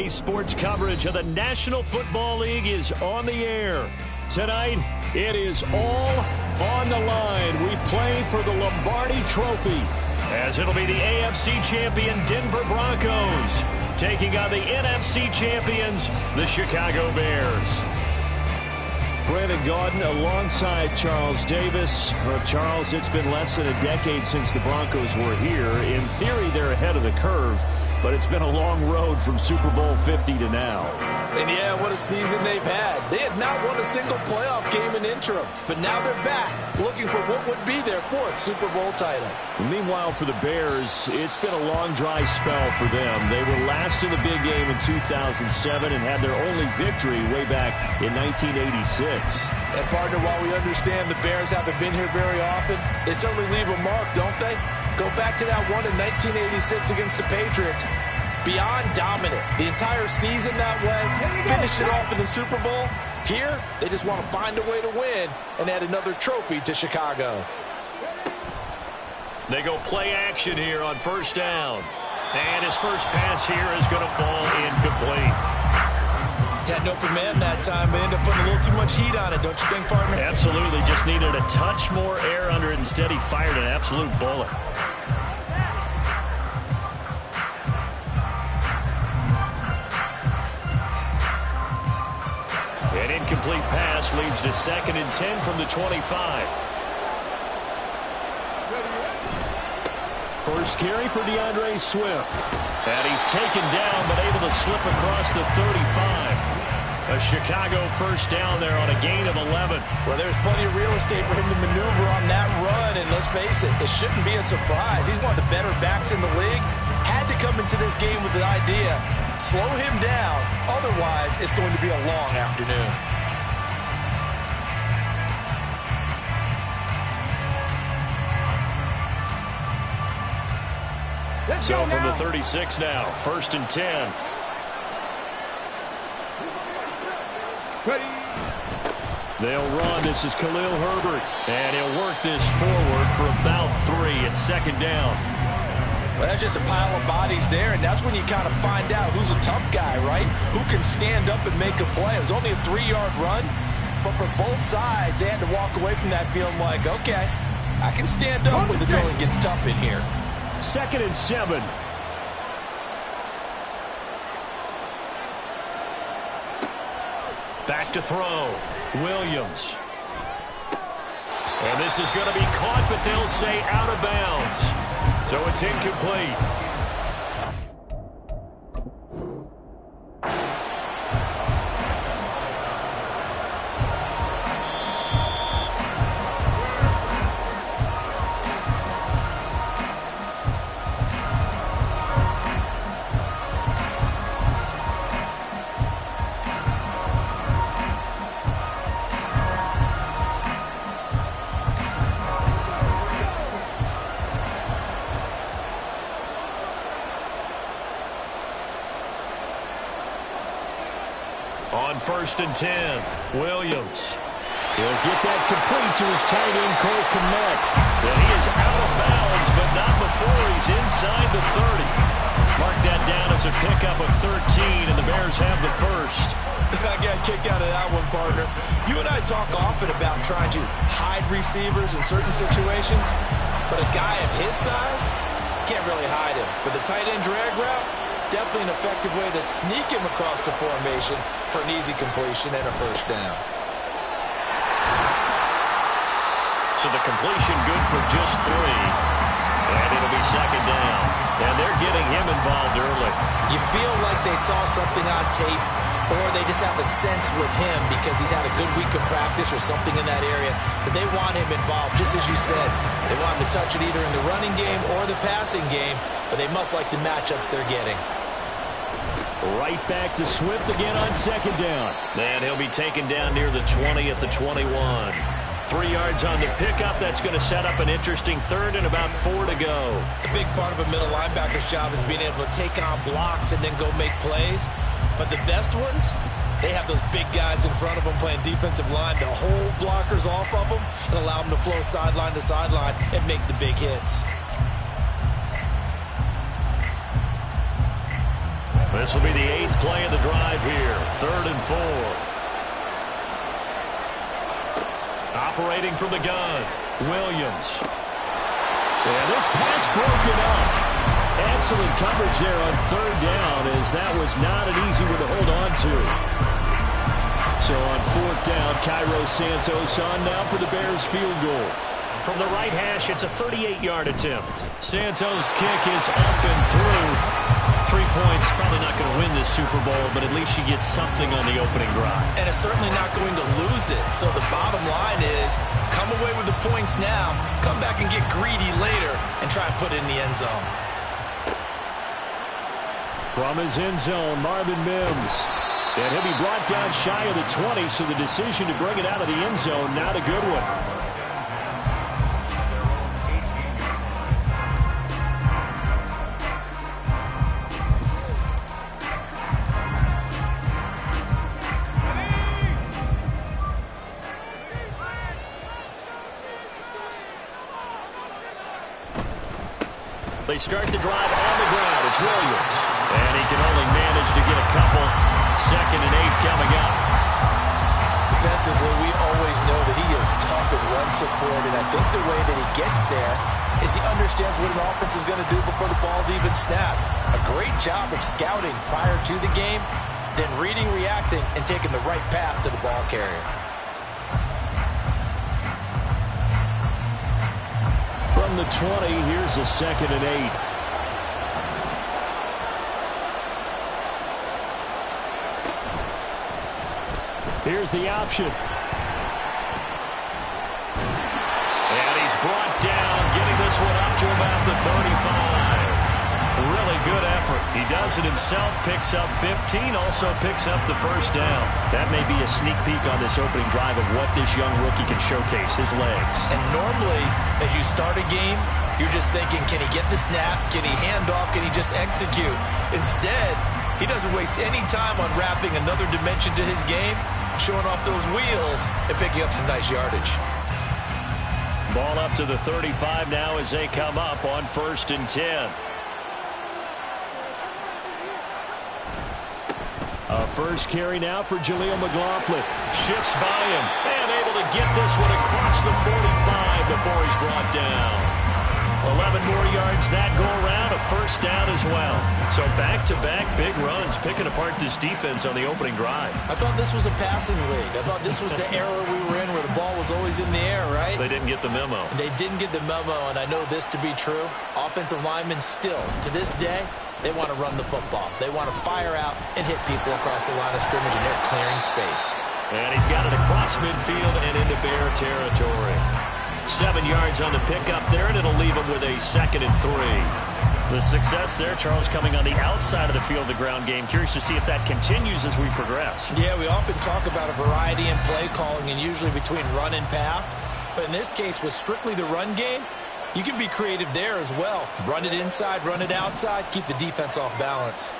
Today's sports coverage of the National Football League is on the air. Tonight, it is all on the line. We play for the Lombardi Trophy, as it'll be the AFC champion Denver Broncos taking on the NFC champions, the Chicago Bears. Brandon Gaudin alongside Charles Davis. Well, Charles, it's been less than a decade since the Broncos were here. In theory, they're ahead of the curve, but it's been a long road from Super Bowl 50 to now. And yeah, what a season they've had. They had not won a single playoff game in interim, but now they're back looking for what would be their fourth Super Bowl title. Meanwhile, for the Bears, it's been a long, dry spell for them. They were last in the big game in 2007 and had their only victory way back in 1986. And partner, while we understand the Bears haven't been here very often, they certainly leave a mark, don't they? Go back to that one in 1986 against the Patriots. Beyond dominant. The entire season that way. Finished it off in the Super Bowl. Here, they just want to find a way to win and add another trophy to Chicago. They go play action here on first down. And his first pass here is going to fall incomplete. Had an open man that time, but ended up putting a little too much heat on it, don't you think, partner? Absolutely. Just needed a touch more air under it. Instead, he fired an absolute bullet. An incomplete pass leads to 2nd and 10 from the 25. First carry for DeAndre Swift. And he's taken down, but able to slip across the 35. A Chicago first down there on a gain of 11. Well, there's plenty of real estate for him to maneuver on that run, and let's face it, it shouldn't be a surprise. He's one of the better backs in the league. Had to come into this game with the idea, slow him down, otherwise it's going to be a long afternoon. So from the 36 now, 1st and 10. Ready. They'll run. This is Khalil Herbert. And he'll work this forward for about 3 at 2nd down. Well, that's just a pile of bodies there, and that's when you kind of find out who's a tough guy, right? Who can stand up and make a play. It was only a 3-yard run, but for both sides, they had to walk away from that feeling like, okay, I can stand up when the going gets tough in here. 2nd and 7. Back to throw. Williams. And this is going to be caught, but they'll say out of bounds. So it's incomplete. On 1st and 10, Williams. He'll get that complete to his tight end, Cole Kmet. And he is out of bounds, but not before he's inside the 30. Mark that down as a pickup of 13, and the Bears have the first. I got a kick out of that one, partner. You and I talk often about trying to hide receivers in certain situations, but a guy of his size can't really hide him. But the tight end drag route, definitely an effective way to sneak him across the formation for an easy completion and a first down. So the completion good for just 3. And it'll be 2nd down. And they're getting him involved early. You feel like they saw something on tape, or they just have a sense with him because he's had a good week of practice or something in that area that they want him involved. Just as you said, they want him to touch it either in the running game or the passing game, but they must like the matchups they're getting. Right back to Swift again on 2nd down. And he'll be taken down near the 20 at the 21. 3 yards on the pickup. That's going to set up an interesting 3rd and about 4 to go. The big part of a middle linebacker's job is being able to take on blocks and then go make plays. But the best ones, they have those big guys in front of them playing defensive line to hold blockers off of them and allow them to flow sideline to sideline and make the big hits. This will be the 8th play of the drive here. 3rd and 4. Operating from the gun, Williams. And this pass broken up. Excellent coverage there on 3rd down, as that was not an easy one to hold on to. So on 4th down, Cairo Santos on now for the Bears field goal. From the right hash, it's a 38-yard attempt. Santos' kick is up and through. 3 points, probably not going to win this Super Bowl, but at least she gets something on the opening drive. And it's certainly not going to lose it. So the bottom line is, come away with the points now, come back and get greedy later, and try and put it in the end zone. From his end zone, Marvin Mims. And he'll be brought down shy of the 20, so the decision to bring it out of the end zone, not a good one. They start the drive on the ground. It's Williams. And he can only manage to get a couple. 2nd and 8 coming up. Defensively, we always know that he is tough and run support, and I think the way that he gets there is he understands what an offense is going to do before the ball's even snapped. A great job of scouting prior to the game, then reading, reacting, and taking the right path to the ball carrier. From the 20, here's a 2nd and 8. Here's the option. And he's brought down, getting this one up to about the 35. Really good effort. He does it himself, picks up 15, also picks up the 1st down. That may be a sneak peek on this opening drive of what this young rookie can showcase, his legs. And normally, as you start a game, you're just thinking, can he get the snap? Can he hand off? Can he just execute? Instead, he doesn't waste any time on wrapping another dimension to his game, showing off those wheels and picking up some nice yardage. Ball up to the 35 now as they come up on 1st and 10. A first carry now for Jaleel McLaughlin. Shifts by him and able to get this one across the 45 before he's brought down. 11 more yards that go around, a 1st down as well. So back-to-back big runs, picking apart this defense on the opening drive. I thought this was a passing league. I thought this was the era we were in where the ball was always in the air, right? They didn't get the memo. They didn't get the memo, and I know this to be true. Offensive linemen still, to this day, they want to run the football. They want to fire out and hit people across the line of scrimmage, and they're clearing space. And he's got it across midfield and into Bear territory. 7 yards on the pickup there, and it'll leave him with a 2nd and 3. The success there, Charles, coming on the outside of the field of the ground game. Curious to see if that continues as we progress. Yeah, we often talk about a variety in play calling and usually between run and pass. But in this case, with strictly the run game, you can be creative there as well. Run it inside, run it outside, keep the defense off balance.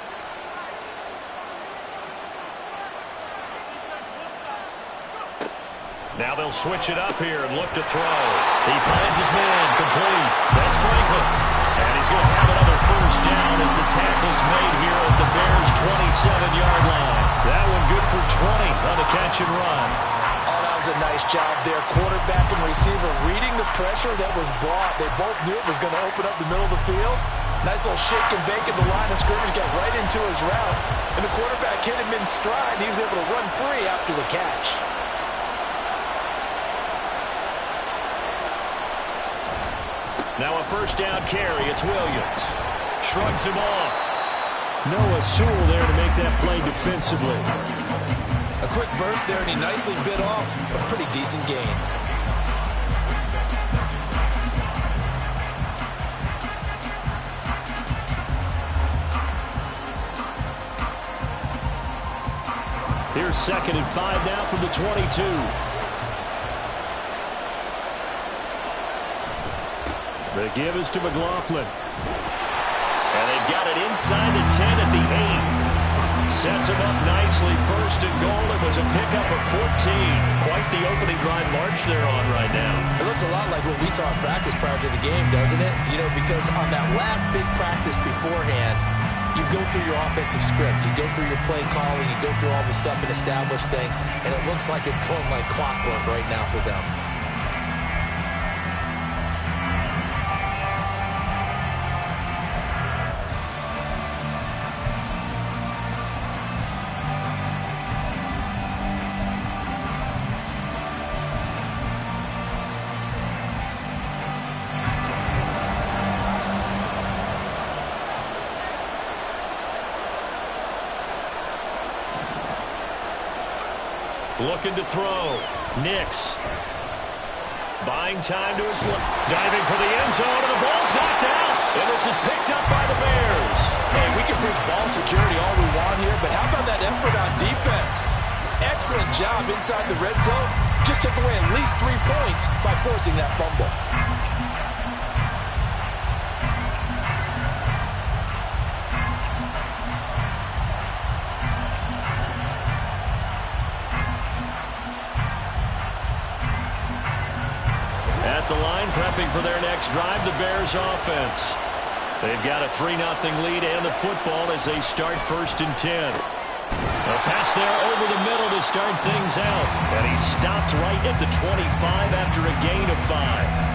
Now they'll switch it up here and look to throw. He finds his man, complete. That's Franklin. And he's going to have another 1st down as the tackle's made here at the Bears' 27-yard line. That one good for 20 on the catch and run. Oh, that was a nice job there. Quarterback and receiver reading the pressure that was brought. They both knew it was going to open up the middle of the field. Nice little shake and bake in the line of scrimmage, got right into his route. And the quarterback hit him in stride, and he was able to run free after the catch. Now a 1st down carry. It's Williams. Shrugs him off. Noah Sewell there to make that play defensively. A quick burst there, and he nicely bit off a pretty decent gain. Here's 2nd and 5 now from the 22. The give is to McLaughlin. And they've got it inside the 10 at the 8. Sets him up nicely. 1st and goal. It was a pickup of 14. Quite the opening drive march they're on right now. It looks a lot like what we saw in practice prior to the game, doesn't it? You know, because on that last big practice beforehand, You go through your offensive script. You go through your play calling. You go through all the stuff and establish things. And it looks like it's going like clockwork right now for them. Looking to throw. Nix. Buying time to his left. Diving for the end zone, and the ball's knocked out. And this is picked up by the Bears. Hey, we can preach ball security all we want here, but how about that effort on defense? Excellent job inside the red zone. Just took away at least 3 points by forcing that fumble. At the line, prepping for their next drive, the Bears offense. They've got a 3-0 lead and the football as they start 1st and 10. A pass there over the middle to start things out. And he stopped right at the 25 after a gain of 5.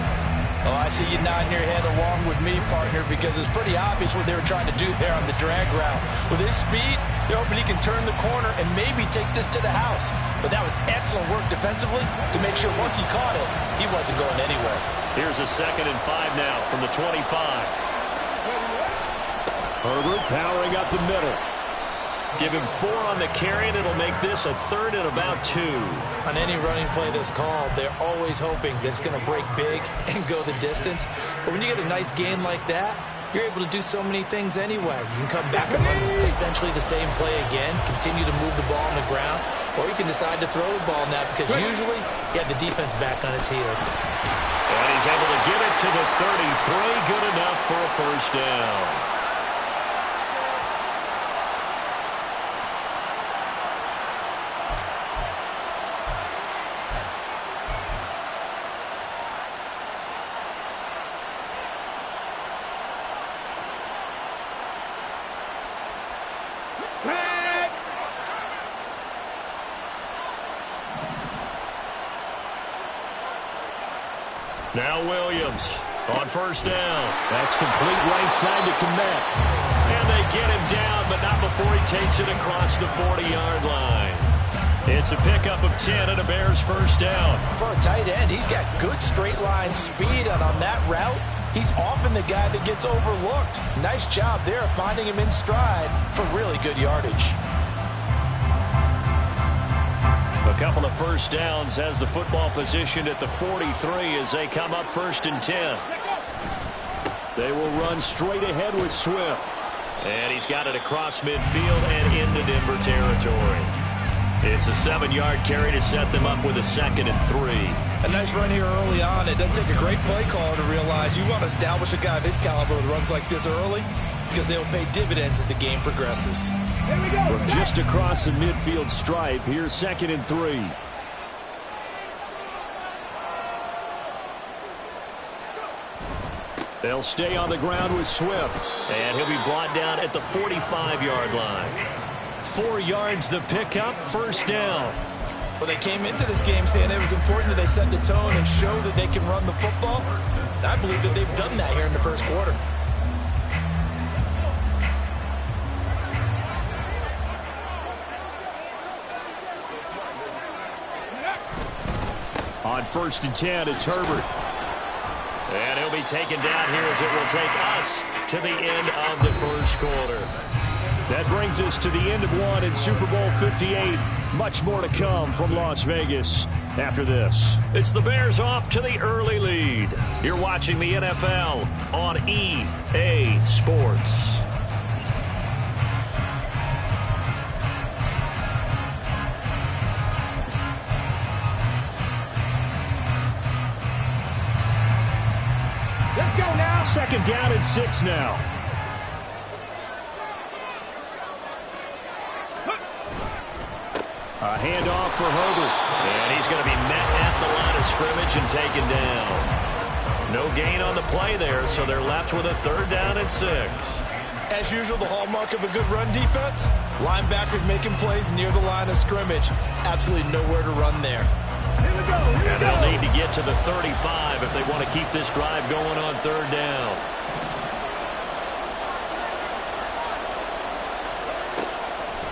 Oh, I see you nodding your head along with me, partner, because it's pretty obvious what they were trying to do there on the drag route. With his speed, they're hoping he can turn the corner and maybe take this to the house. But that was excellent work defensively to make sure once he caught it, he wasn't going anywhere. Here's a 2nd and 5 now from the 25. Herbert powering up the middle. Give him 4 on the carry, and it'll make this a 3rd and about 2. On any running play that's called, they're always hoping that it's going to break big and go the distance. But when you get a nice gain like that, you're able to do so many things anyway. You can come back and run essentially the same play again, continue to move the ball on the ground, or you can decide to throw the ball now because usually you have the defense back on its heels. And he's able to get it to the 33. Good enough for a 1st down. Now Williams on 1st down. That's complete right side to Kmet. And they get him down, but not before he takes it across the 40-yard line. It's a pickup of 10 and a Bears 1st down. For a tight end, he's got good straight line speed, and on that route, he's often the guy that gets overlooked. Nice job there finding him in stride for really good yardage. A couple of 1st downs has the football positioned at the 43 as they come up 1st and 10. They will run straight ahead with Swift. And he's got it across midfield and into Denver territory. It's a 7-yard carry to set them up with a 2nd and 3. A nice run here early on. It doesn't take a great play caller to realize you want to establish a guy of his caliber with runs like this early because they'll pay dividends as the game progresses. From just across the midfield stripe, here's 2nd and 3. They'll stay on the ground with Swift. And he'll be brought down at the 45-yard line. 4 yards the pickup, 1st down. Well, they came into this game saying it was important that they set the tone and show that they can run the football. I believe that they've done that here in the 1st quarter. On 1st and 10, it's Herbert. And he'll be taken down here as it will take us to the end of the 1st quarter. That brings us to the end of 1 in Super Bowl 58. Much more to come from Las Vegas after this. It's the Bears off to the early lead. You're watching the NFL on EA Sports. Let's go now. 2nd down and 6 now. A handoff for Herbert. And he's going to be met at the line of scrimmage and taken down. No gain on the play there, so they're left with a 3rd down and 6. As usual, the hallmark of a good run defense, linebackers making plays near the line of scrimmage. Absolutely nowhere to run there. Here we go. And they'll need to get to the 35 if they want to keep this drive going on third down.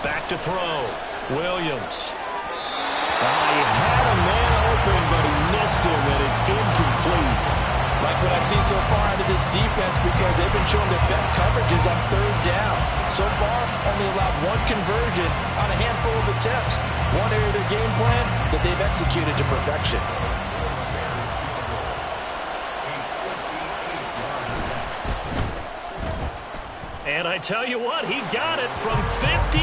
Back to throw. Williams. He had a man open, but he missed him, and it's incomplete. Like what I see so far out of this defense, because they've been showing their best coverages on third down. So far, only allowed one conversion on a handful of attempts. One area of their game plan that they've executed to perfection. And I tell you what, he got it from 58.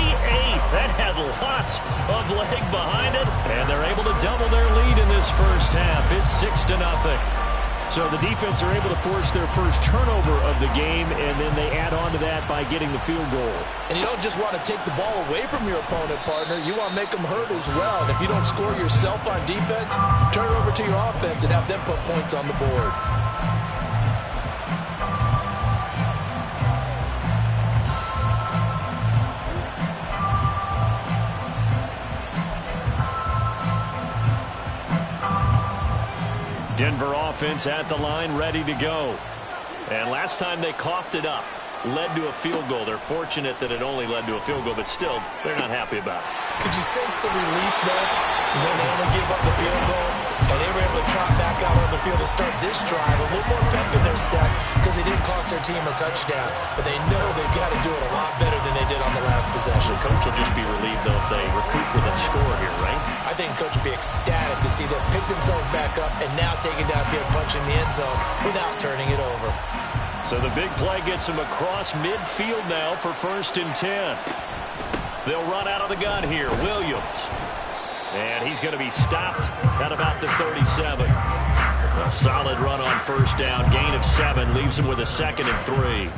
That had lots of leg behind it, and they're able to double their lead in this first half. It's 6-0. So the defense are able to force their first turnover of the game, and then they add on to that by getting the field goal. And you don't just want to take the ball away from your opponent, partner. You want to make them hurt as well. And if you don't score yourself on defense, turn it over to your offense and have them put points on the board. Denver offense at the line, ready to go. And last time they coughed it up, led to a field goal. They're fortunate that it only led to a field goal, but still, they're not happy about it. Could you sense the relief, though, when they only give up the field goal? And they were able to trot back out on the field to start this drive. A little more pep in their step because they didn't cost their team a touchdown. But they know they've got to do it a lot better than they did on the last possession. The coach will just be relieved, though, if they recoup with a score here, right? I think coach will be ecstatic to see them pick themselves back up and now take it downfield, punching the end zone without turning it over. So the big play gets them across midfield now for 1st and 10. They'll run out of the gun here. Williams. And he's going to be stopped at about the 37. A solid run on first down. Gain of 7 leaves him with a 2nd and 3.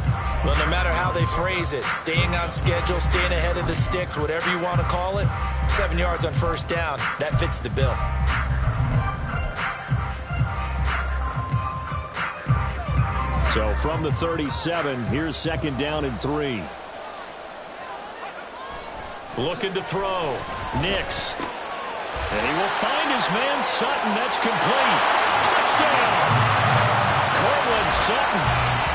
Well, no matter how they phrase it, staying on schedule, staying ahead of the sticks, whatever you want to call it, 7 yards on first down, that fits the bill. So from the 37, here's 2nd down and 3. Looking to throw. Nix. And he will find his man Sutton. That's complete. Touchdown. Cortland Sutton,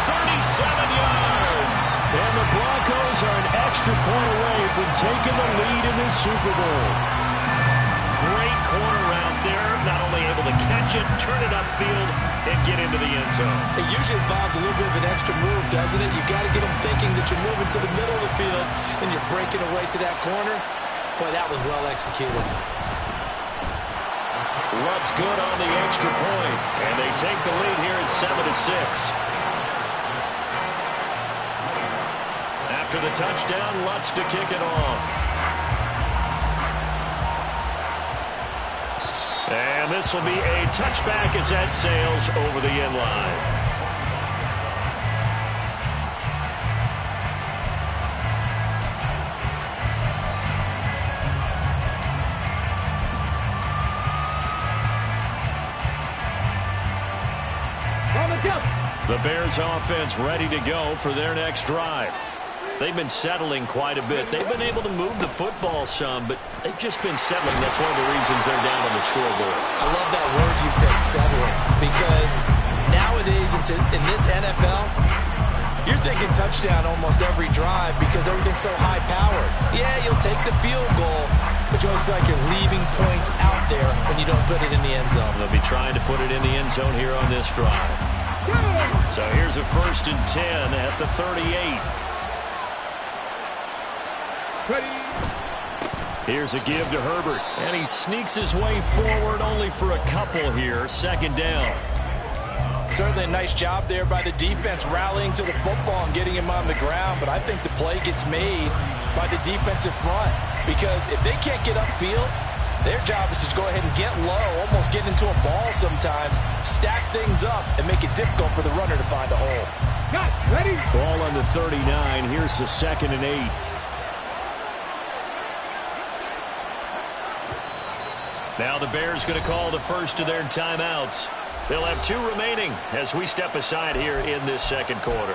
37 yards. And the Broncos are an extra point away from taking the lead in this Super Bowl. Great corner route there. Not only able to catch it, turn it upfield, and get into the end zone. It usually involves a little bit of an extra move, doesn't it? You've got to get them thinking that you're moving to the middle of the field and you're breaking away to that corner. Boy, that was well executed. Lutz good on the extra point, and they take the lead here at 7-6. After the touchdown, Lutz to kick it off. And this will be a touchback as that sails over the end line. The Bears offense ready to go for their next drive. They've been settling quite a bit. They've been able to move the football some, but they've just been settling. That's one of the reasons they're down on the scoreboard. I love that word you picked, settling, because nowadays in this NFL, you're thinking touchdown almost every drive because everything's so high-powered. Yeah, you'll take the field goal, but you always feel like you're leaving points out there when you don't put it in the end zone. They'll be trying to put it in the end zone here on this drive. So here's a 1st and 10 at the 38. Here's a give to Herbert, and he sneaks his way forward only for a couple here. 2nd down. Certainly a nice job there by the defense rallying to the football and getting him on the ground, but I think the play gets made by the defensive front because if they can't get upfield, their job is to go ahead and get low, almost get into a ball sometimes, stack things up, and make it difficult for the runner to find a hole. Got ready. Ball on the 39. Here's the 2nd and 8. Now the Bears going to call the first of their timeouts. They'll have 2 remaining as we step aside here in this second quarter.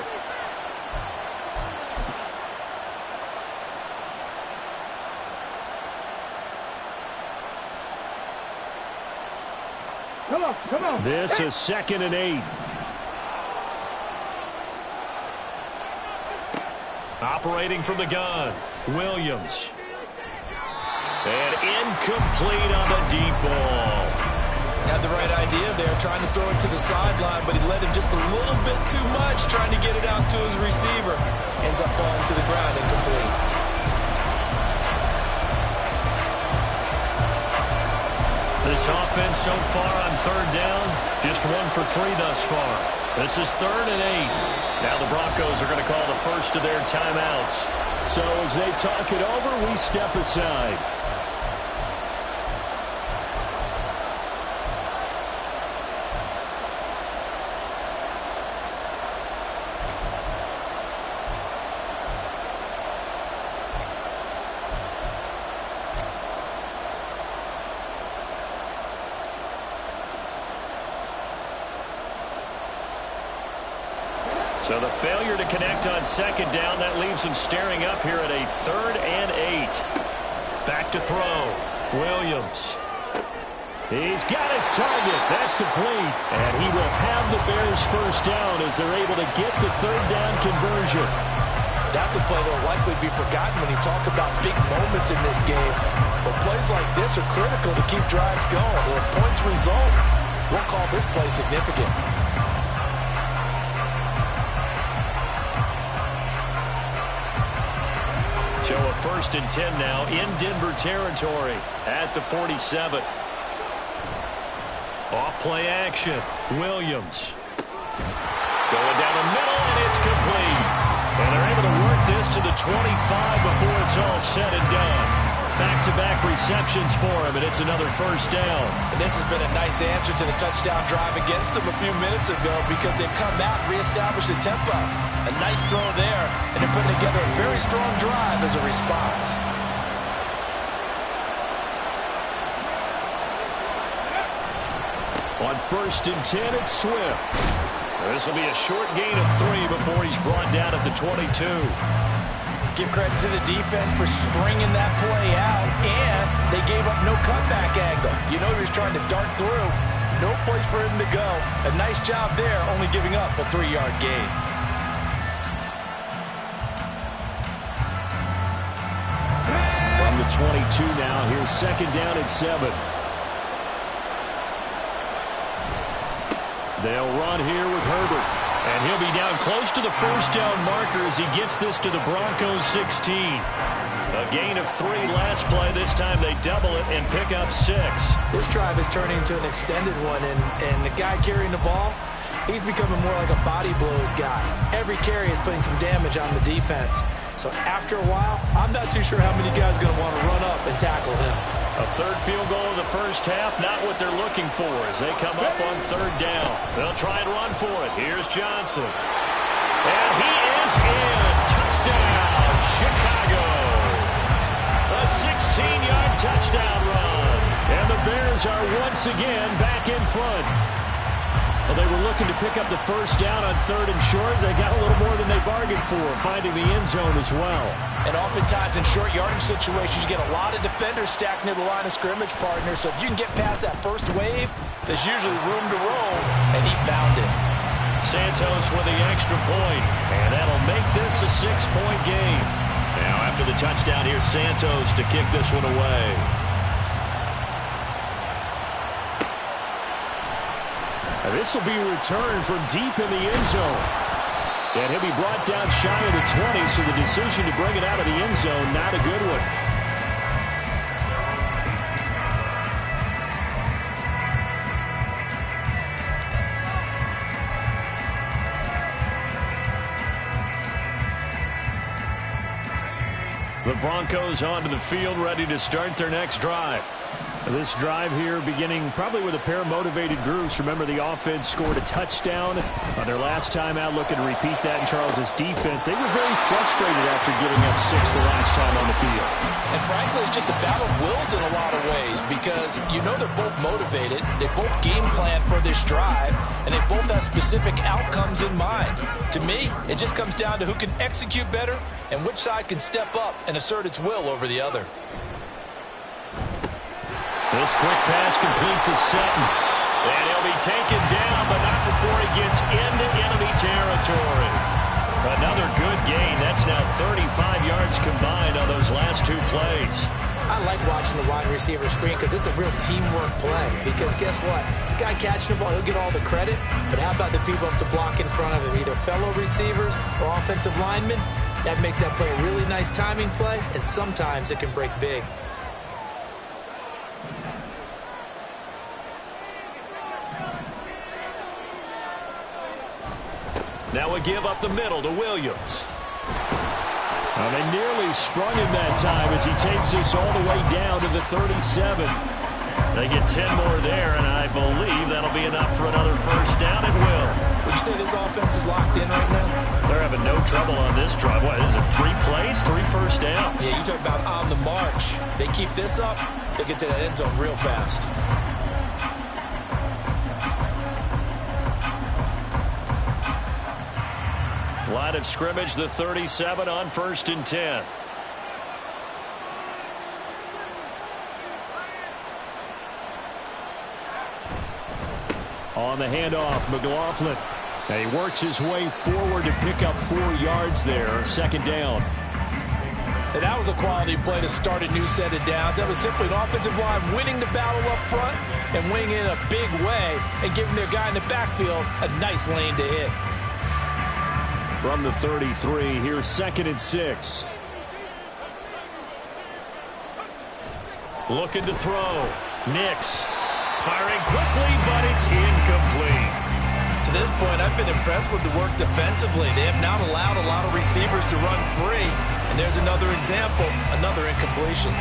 Come on. This is 2nd and 8. Operating from the gun, Williams. And incomplete on the deep ball. Had the right idea there, trying to throw it to the sideline, but he led him just a little bit too much, trying to get it out to his receiver. Ends up falling to the ground incomplete. This offense so far on 3rd down, just 1 for 3 thus far. This is 3rd and 8. Now the Broncos are going to call the first of their timeouts. So as they talk it over, we step aside. So the failure to connect on 2nd down, that leaves him staring up here at a 3rd and 8. Back to throw. Williams. He's got his target. That's complete. And he will have the Bears first down as they're able to get the 3rd down conversion. That's a play that will likely be forgotten when you talk about big moments in this game. But plays like this are critical to keep drives going. If points result, we'll call this play significant. So a 1st and 10 now in Denver territory at the 47. Off play action. Williams. Going down the middle, and it's complete. And they're able to work this to the 25 before it's all said and done. Back-to-back receptions for him, and it's another first down. And this has been a nice answer to the touchdown drive against them a few minutes ago because they've come out and reestablished the tempo. A nice throw there, and they're putting together a very strong drive as a response. On 1st and 10, it's Swift. This will be a short gain of 3 before he's brought down at the 22. Give credit to the defense for stringing that play out, and they gave up no cutback angle. You know he was trying to dart through. No place for him to go. A nice job there, only giving up a 3-yard gain. From the 22 now, here's 2nd down and 7. They'll run here with Herbert. And he'll be down close to the first down marker as he gets this to the Broncos 16. A gain of 3 last play. This time they double it and pick up 6. This drive is turning into an extended one, and the guy carrying the ball, he's becoming more like a body blows guy. Every carry is putting some damage on the defense. So after a while, I'm not too sure how many guys are going to want to run up and tackle him. A 3rd field goal in the first half, not what they're looking for as they come up on 3rd down. They'll try and run for it. Here's Johnson. And he is in. Touchdown, Chicago. A 16-yard touchdown run. And the Bears are once again back in front. Well, they were looking to pick up the first down on 3rd and short. They got a little more than they bargained for, finding the end zone as well. And oftentimes in short yardage situations, you get a lot of defenders stacked near the line of scrimmage, partner. So if you can get past that first wave, there's usually room to roll, and he found it. Santos with the extra point, and that'll make this a 6-point game. Now after the touchdown, here's Santos to kick this one away. And this will be returned from deep in the end zone. And he'll be brought down shy of the 20, so the decision to bring it out of the end zone, not a good one. The Broncos onto the field, ready to start their next drive. This drive here beginning probably with a pair of motivated groups. Remember, the offense scored a touchdown on their last time out, looking to repeat that in Charles's defense. They were very frustrated after giving up 6 the last time on the field. And frankly, it's just a battle of wills in a lot of ways because you know they're both motivated. They both game plan for this drive, and they both have specific outcomes in mind. To me, it just comes down to who can execute better and which side can step up and assert its will over the other. This quick pass complete to Sutton. And he'll be taken down, but not before he gets into enemy territory. Another good gain. That's now 35 yards combined on those last two plays. I like watching the wide receiver screen because it's a real teamwork play. Because guess what? The guy catching the ball, he'll get all the credit. But how about the people up to block in front of him, either fellow receivers or offensive linemen? That makes that play a really nice timing play, and sometimes it can break big. Now we give up the middle to Williams. Well, they nearly sprung him that time as he takes us all the way down to the 37. They get 10 more there, and I believe that'll be enough for another first down. It will. Would you say this offense is locked in right now? They're having no trouble on this drive. What, is it 3 plays, 3 first downs? Yeah, you talk about on the march. They keep this up, they'll get to that end zone real fast. Line of scrimmage, the 37 on 1st and 10. On the handoff, McLaughlin. And he works his way forward to pick up 4 yards there. 2nd down. And that was a quality play to start a new set of downs. That was simply an offensive line winning the battle up front and winning in a big way and giving their guy in the backfield a nice lane to hit. From the 33, here's 2nd and 6. Looking to throw. Nix firing quickly, but it's incomplete. To this point, I've been impressed with the work defensively. They have not allowed a lot of receivers to run free. And there's another example, another incompletion.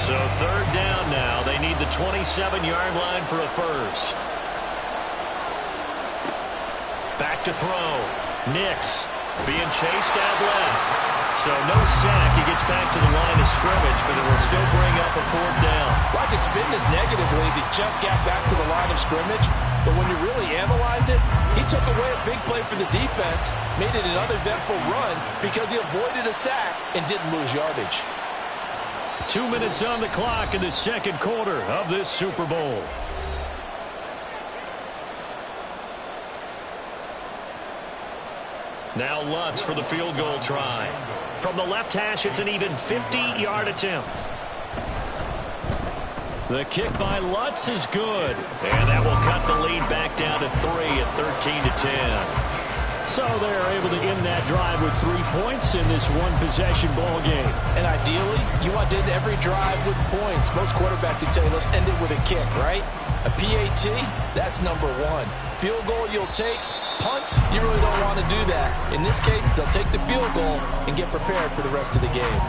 So 3rd down now. They need the 27-yard line for a first. Back to throw. Nix being chased out left. So no sack. He gets back to the line of scrimmage, but it will still bring up a 4th down. Well, I could spin this negatively as he just got back to the line of scrimmage. But when you really analyze it, he took away a big play for the defense, made it an uneventful run because he avoided a sack and didn't lose yardage. 2 minutes on the clock in the 2nd quarter of this Super Bowl. Now Lutz for the field goal try. From the left hash, it's an even 50-yard attempt. The kick by Lutz is good. And that will cut the lead back down to 3 at 13-10. So they're able to end that drive with 3 points in this one-possession ball game. And ideally, you want to end every drive with points. Most quarterbacks would tell you, let's end it with a kick, right? A PAT, that's number 1. Field goal you'll take. Punts, you really don't want to do that. In this case, they'll take the field goal and get prepared for the rest of the game.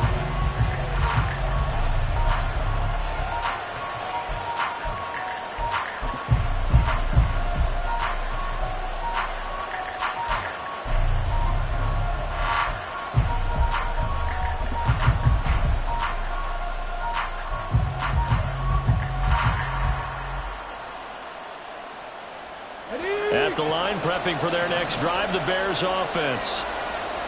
At the line, prepping for their next drive, the Bears offense.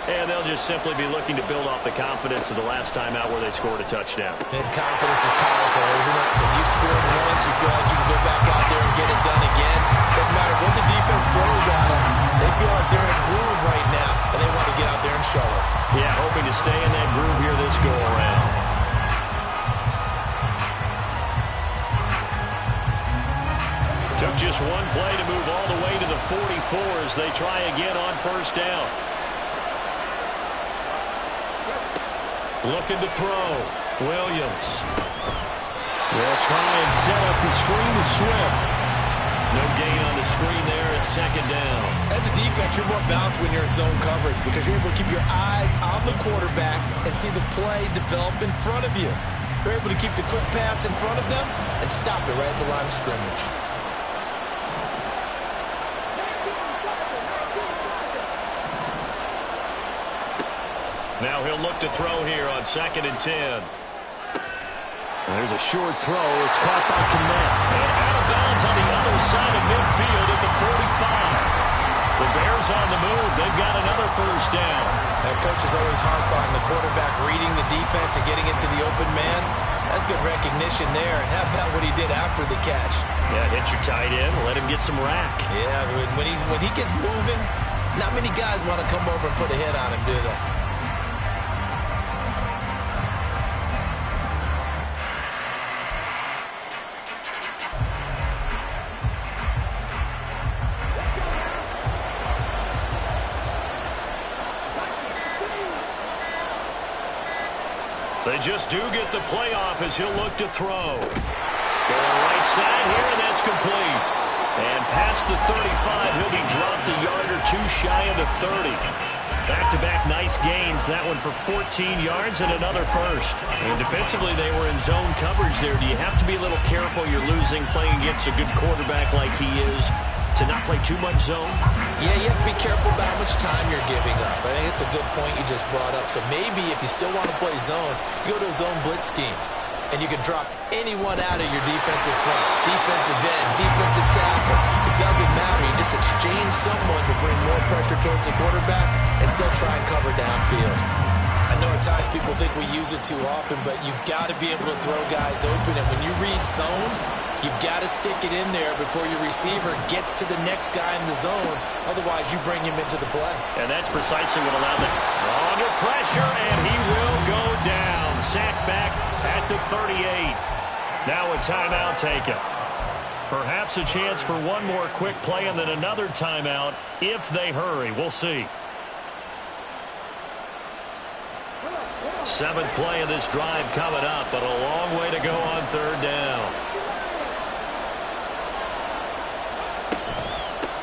And they'll just simply be looking to build off the confidence of the last time out where they scored a touchdown. And confidence is powerful, isn't it? When you've scored once, you feel like you can go back out there and get it done again. Doesn't matter what the defense throws at them. They feel like they're in a groove right now, and they want to get out there and show it. Yeah, hoping to stay in that groove here this go-around. Took just one play to move all the way to the 44 as they try again on 1st down. Looking to throw. Williams. They'll try and set up the screen to Swift. No gain on the screen there at 2nd down. As a defense, you're more balanced when you're in zone coverage because you're able to keep your eyes on the quarterback and see the play develop in front of you. You're able to keep the quick pass in front of them and stop it right at the line of scrimmage. Now he'll look to throw here on 2nd and 10. There's a short throw. It's caught by Kmet. And out of bounds on the other side of midfield at the 45. The is on the move. They've got another first down. And coaches always harp on the quarterback reading the defense and getting into the open man. That's good recognition there. And how about what he did after the catch? Yeah, hit your tight end, let him get some rack. Yeah, when he gets moving, not many guys want to come over and put a hit on him, do they? They just do get the playoff as he'll look to throw. Going right side here, and that's complete. And past the 35, he'll be dropped a yard or two shy of the 30. Back-to-back nice gains. That one for 14 yards and another first. And defensively, they were in zone coverage there. Do you have to be a little careful? You're losing playing against a good quarterback like he is to not play too much zone? Yeah, you have to be careful about how much time you're giving up. I think it's a good point you just brought up. So maybe if you still want to play zone, you go to a zone blitz scheme. And you can drop anyone out of your defensive front. Defensive end, defensive tackle. It doesn't matter. You just exchange someone to bring more pressure towards the quarterback and still try and cover downfield. I know at times people think we use it too often, but you've got to be able to throw guys open. And when you read zone, you've got to stick it in there before your receiver gets to the next guy in the zone. Otherwise, you bring him into the play. And that's precisely what allowed them. Under pressure, and he will go down. Sacked back at the 38. Now a timeout taken. Perhaps a chance for one more quick play and then another timeout if they hurry. We'll see. Seventh play of this drive coming up, but a long way to go on third down.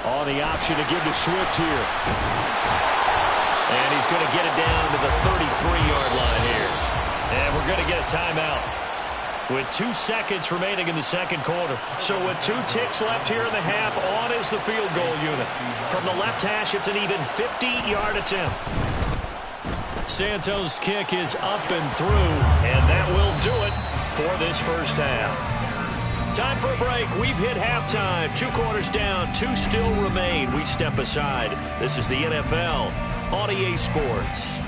On the option to give to Swift here. And he's going to get it down to the 33-yard line here. And we're going to get a timeout with 2 seconds remaining in the second quarter. So with 2 ticks left here in the half, on is the field goal unit. From the left hash, it's an even 50-yard attempt. Santos' kick is up and through, and that will do it for this first half. Time for a break. We've hit halftime. 2 quarters down, 2 still remain. We step aside. This is the NFL on EA Sports.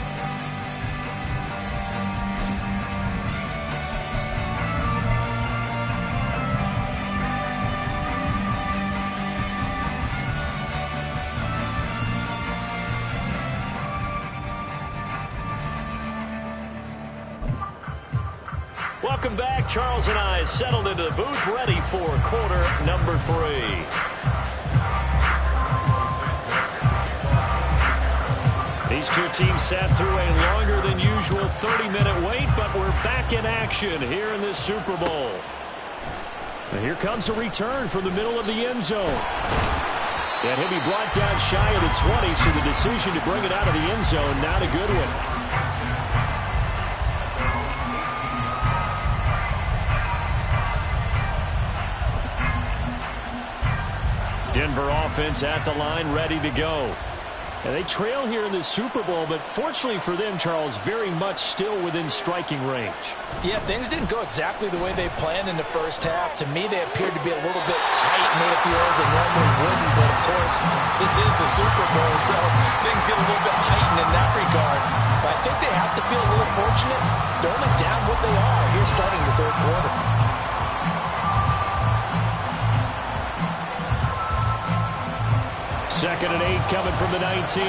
Welcome back. Charles and I settled into the booth, ready for quarter number 3. These two teams sat through a longer than usual 30-minute wait, but we're back in action here in this Super Bowl. And here comes a return from the middle of the end zone. And he'll be brought down shy of the 20, so the decision to bring it out of the end zone, not a good one. Denver offense at the line, ready to go. And they trail here in the Super Bowl, but fortunately for them, Charles, very much still within striking range. Yeah, things didn't go exactly the way they planned in the first half. To me, they appeared to be a little bit tight, made it feel as they normally wouldn't. But, of course, this is the Super Bowl, so things get a little bit heightened in that regard. But I think they have to feel a little fortunate. They're only down what they are here starting the third quarter. Second and 8 coming from the 19.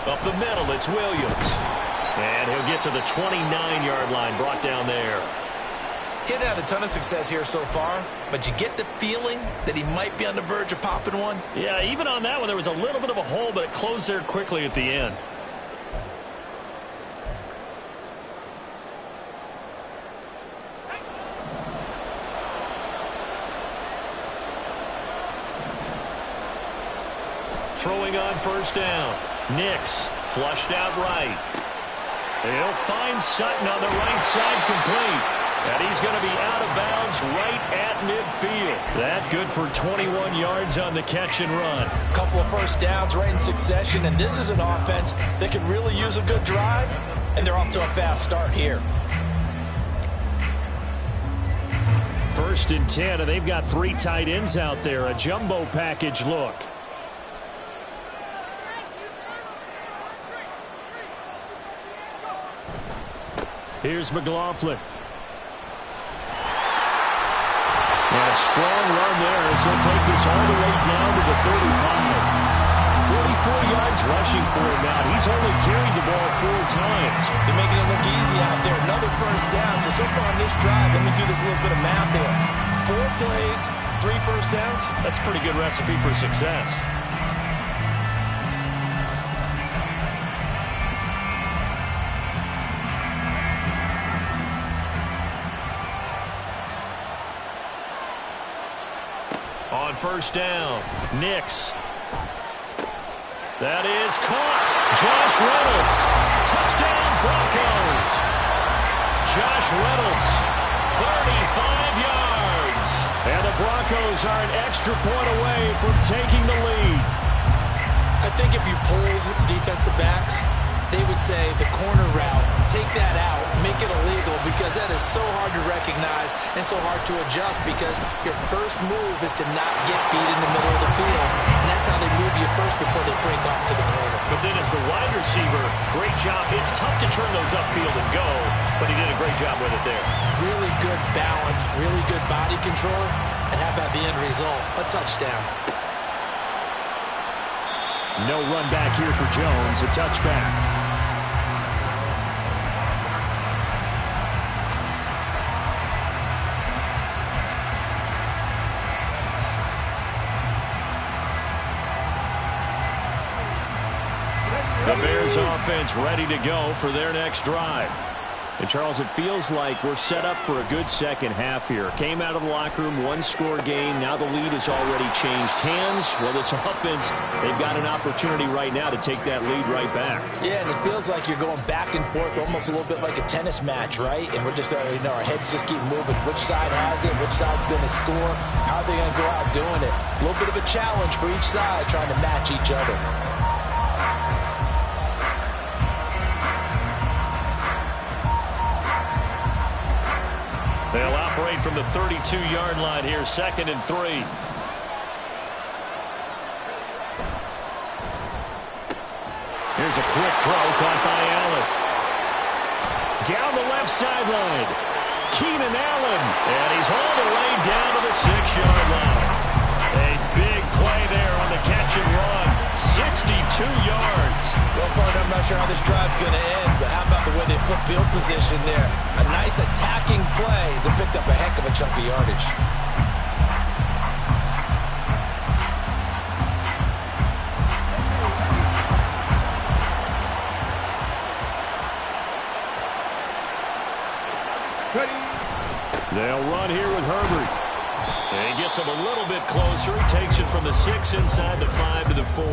Up the middle, it's Williams. And he'll get to the 29-yard line, brought down there. He hadn't had a ton of success here so far, but you get the feeling that he might be on the verge of popping one. Yeah, even on that one, there was a little bit of a hole, but it closed there quickly at the end. Throwing on first down. Nix flushed out right. He'll find Sutton on the right side, complete. And he's going to be out of bounds right at midfield. That good for 21 yards on the catch and run. Couple of first downs right in succession, and this is an offense that could really use a good drive, and they're off to a fast start here. 1st and 10, and they've got 3 tight ends out there. A jumbo package look. Here's McLaughlin. And a strong run there as he'll take this all the way down to the 35. 44 yards rushing for him now. He's only carried the ball 4 times. They're making it look easy out there. Another first down. So far on this drive, let me do this little bit of math here. 4 plays, 3 first downs. That's a pretty good recipe for success. On 1st down, Nix. That is caught. Josh Reynolds. Touchdown, Broncos. Josh Reynolds, 35 yards. And the Broncos are an extra point away from taking the lead. I think if you polled defensive backs, they would say the corner route, take that out, make it illegal, because that is so hard to recognize and so hard to adjust, because your first move is to not get beat in the middle of the field, and that's how they move you first before they break off to the corner. But then as the wide receiver, great job. It's tough to turn those upfield and go, but he did a great job with it there. Really good balance, really good body control, and how about the end result? A touchdown. No run back here for Jones, a touchback. The Bears offense ready to go for their next drive. And Charles, it feels like we're set up for a good second half here. Came out of the locker room, 1-score game. Now the lead has already changed hands. Well, this offense, they've got an opportunity right now to take that lead right back. Yeah, and it feels like you're going back and forth, almost a little bit like a tennis match, right? And we're just, our heads just keep moving. Which side has it? Which side's going to score? How are they going to go out doing it? A little bit of a challenge for each side, trying to match each other. They'll operate from the 32-yard line here, 2nd and 3. Here's a quick throw caught by Allen. Down the left sideline. Keenan Allen. And he's all the way down to the 6-yard line. A big play there on the catch and run. 62 yards. Well, partner, I'm not sure how this drive's going to end, but how about the way they flip field position there? A nice attacking play that picked up a heck of a chunk of yardage. They'll run here with Herbert. And he gets him a little bit closer. He takes it from the 6 inside the 5 to the 4.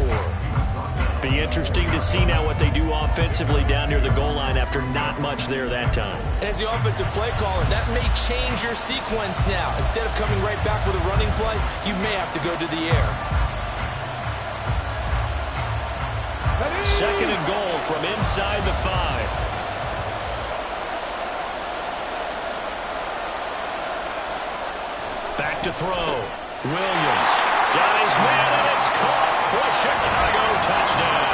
Be interesting to see now what they do offensively down near the goal line after not much there that time. As the offensive play caller, that may change your sequence now. Instead of coming right back with a running play, you may have to go to the air. 2nd and goal from inside the 5. Back to throw. Williams got his man, and it's caught for a Chicago touchdown.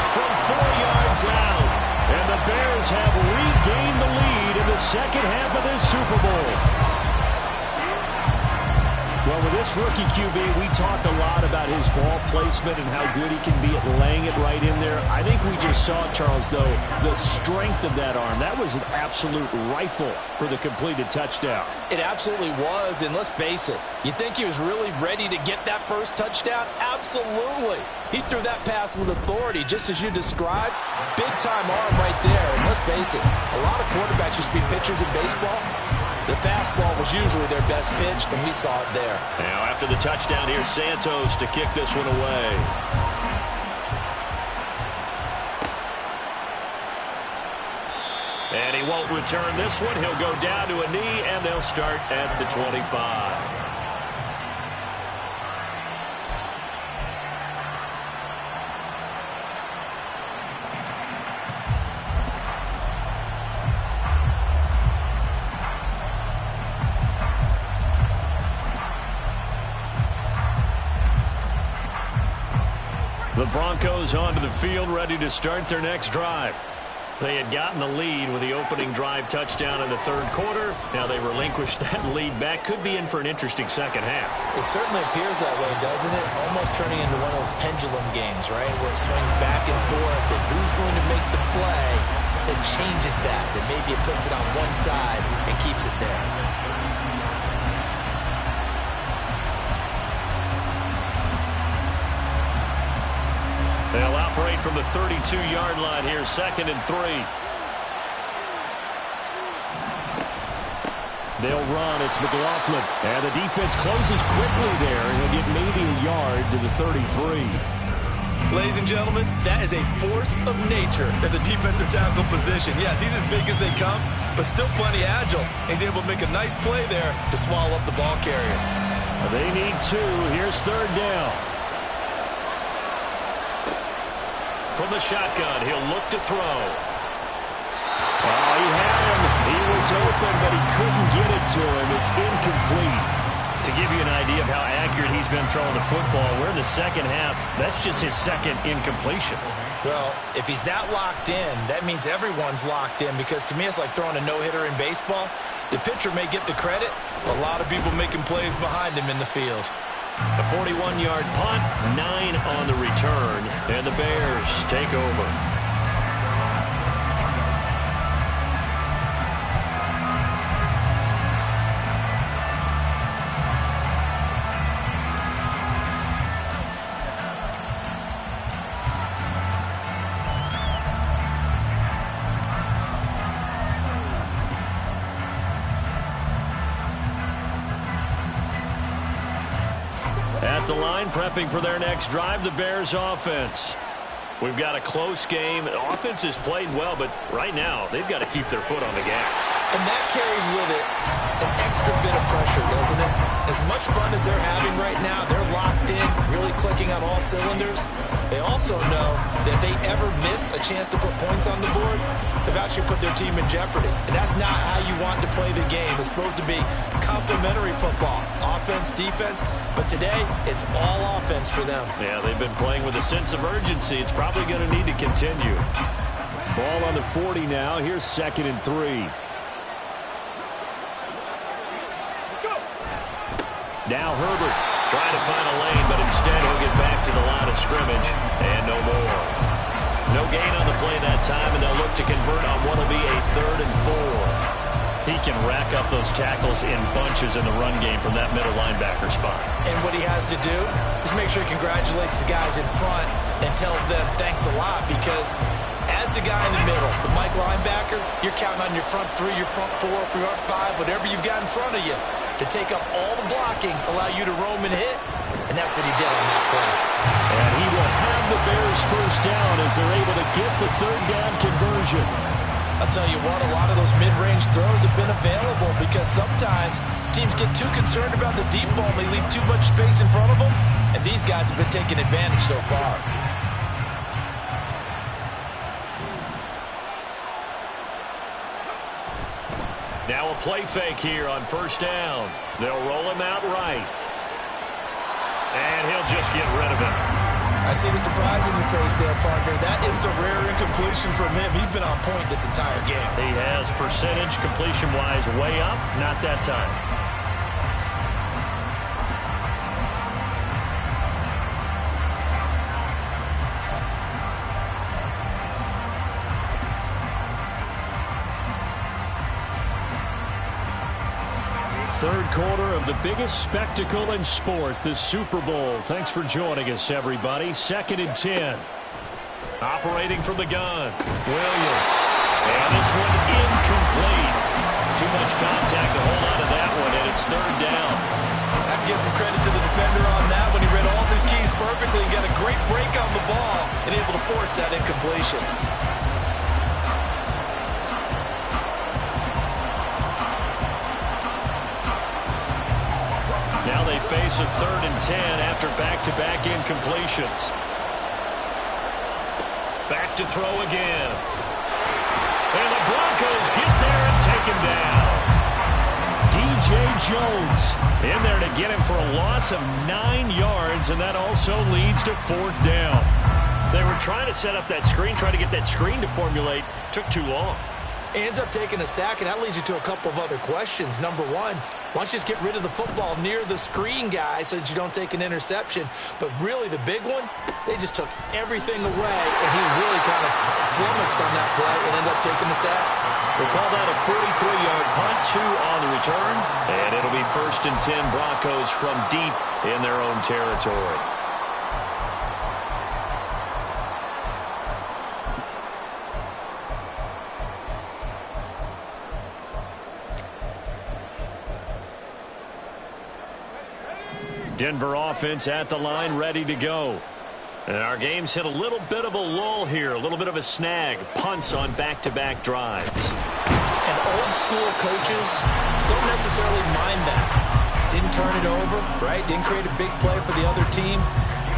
From 4 yards out, and the Bears have regained the lead in the second half of this Super Bowl. Well, with this rookie QB, we talk a lot about his ball placement and how good he can be at laying it right in there. I think we just saw, Charles, though, the strength of that arm. That was an absolute rifle for the completed touchdown. It absolutely was, and let's face it, you think he was really ready to get that first touchdown? Absolutely. He threw that pass with authority, just as you described. Big-time arm right there, and let's face it, a lot of quarterbacks used to be pitchers in baseball. The fastball was usually their best pitch, and we saw it there. Now, after the touchdown, here's Santos to kick this one away. And he won't return this one. He'll go down to a knee, and they'll start at the 25. The Broncos onto the field, ready to start their next drive. They had gotten the lead with the opening drive touchdown in the third quarter. Now they relinquished that lead back. Could be in for an interesting second half. It certainly appears that way, doesn't it? Almost turning into one of those pendulum games, right? Where it swings back and forth, and who's going to make the play that changes that maybe it puts it on one side and keeps it there. They'll operate from the 32-yard line here, 2nd and 3. They'll run. It's McLaughlin. And the defense closes quickly there. He'll get maybe a yard to the 33. Ladies and gentlemen, that is a force of nature at the defensive tackle position. Yes, he's as big as they come, but still plenty agile. He's able to make a nice play there to swallow up the ball carrier. They need 2. Here's 3rd down. From the shotgun, he'll look to throw. Oh, he had him. He was open, but he couldn't get it to him. It's incomplete. To give you an idea of how accurate he's been throwing the football, we're in the second half. That's just his second incompletion. Well, if he's that locked in, that means everyone's locked in, because to me it's like throwing a no-hitter in baseball. The pitcher may get the credit, a lot of people making plays behind him in the field. A 41-yard punt, 9 on the return, and the Bears take over. At the line, prepping for their next drive, the Bears offense. We've got a close game. The offense has played well, but right now they've got to keep their foot on the gas. And that carries with it an extra bit of pressure, doesn't it? As much fun as they're having right now, they're locked in, really clicking on all cylinders. They also know that if they ever miss a chance to put points on the board, they've actually put their team in jeopardy. And that's not how you want to play the game. It's supposed to be complementary football, offense, defense. But today, it's all offense for them. Yeah, they've been playing with a sense of urgency. It's probably going to need to continue. Ball on the 40 now. Here's 2nd and 3. Now Herbert trying to find a lane, but instead he'll get back to the line of scrimmage, and no more. No gain on the play that time, and they'll look to convert on what will be a 3rd and 4. He can rack up those tackles in bunches in the run game from that middle linebacker spot. And what he has to do is make sure he congratulates the guys in front and tells them thanks a lot, because as the guy in the middle, the Mike linebacker, you're counting on your front 3, your front 4, your front 5, whatever you've got in front of you, to take up all the blocking, allow you to roam and hit, and that's what he did on that play. And he will have the Bears first down as they're able to get the 3rd down conversion. I'll tell you what, a lot of those mid-range throws have been available, because sometimes teams get too concerned about the deep ball and they leave too much space in front of them, and these guys have been taking advantage so far. Now a play fake here on 1st down. They'll roll him out right. And he'll just get rid of it. I see the surprise in your face there, partner. That is a rare incompletion from him. He's been on point this entire game. He has percentage completion-wise way up. Not that time. Third quarter of the biggest spectacle in sport, the Super Bowl. Thanks for joining us, everybody. 2nd and 10. Operating from the gun, Williams. And this one incomplete. Too much contact to hold on to that one, and it's 3rd down. I have to give some credit to the defender on that when he read all of his keys perfectly and got a great break on the ball and able to force that incompletion. force a 3rd and 10 after back-to-back incompletions. Back to throw again. And the Broncos get there and take him down. DJ Jones in there to get him for a loss of 9 yards, and that also leads to 4th down. They were trying to set up that screen, trying to get that screen to formulate. Took too long. Ends up taking a sack, and that leads you to a couple of other questions. Number one, why don't you just get rid of the football near the screen guy so that you don't take an interception? But really, the big one, they just took everything away, and he was really kind of flummoxed on that play and ended up taking the sack. We'll call that a 43-yard punt, 2 on the return, and it'll be 1st and 10 Broncos from deep in their own territory. Denver offense at the line, ready to go. And our game's hit a little bit of a lull here, a little bit of a snag. Punts on back-to-back drives. And old-school coaches don't necessarily mind that. Didn't turn it over, right? Didn't create a big play for the other team.